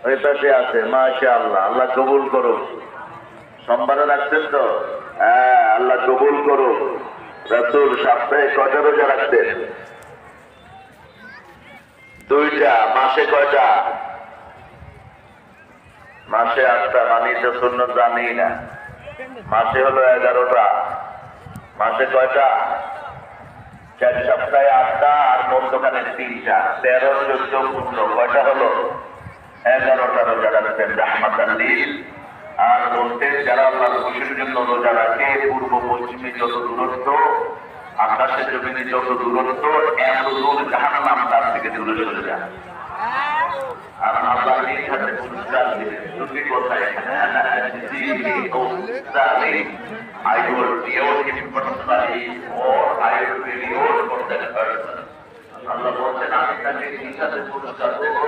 ওই পাশে আছে, মাশাআল্লাহ, আল্লাহ কবুল করুক। সোমবারে রাখছেন তো? হ্যাঁ, আল্লাহ কবুল করুক। রাসূল সপ্তাহে কয়টা রোজা রাখতেন? 2টা। মাসে কয়টা? মাসে 8টা। মানি তো সুন্নত জানি না। মাসে হলো 11টা। মাসে কয়টা? 4 সপ্তাহে 8টা আর মধ্যখানে 3টা। 13, 14, 15 কয়টা হলো? 11টা রোজা রাখতেন রাহমাতাল লিল। আর বলতেন যারা আল্লাহর খুশির জন্য রোজা রাখে, পূর্ব পশ্চিমে যত দূরত্ব, আকাশে জমিনে যত দূরত্ব, এত দূর জাহান্নাম তার থেকে দূরে চলে যায়। আর আল্লাহ নিজ হাতে পুরস্কার দিবেন। দুটি কথায় I will reward him personally or I will reward for that person. আল্লাহ বলছেন আমি তাকে নিজ হাতে পুরস্কার দেবো,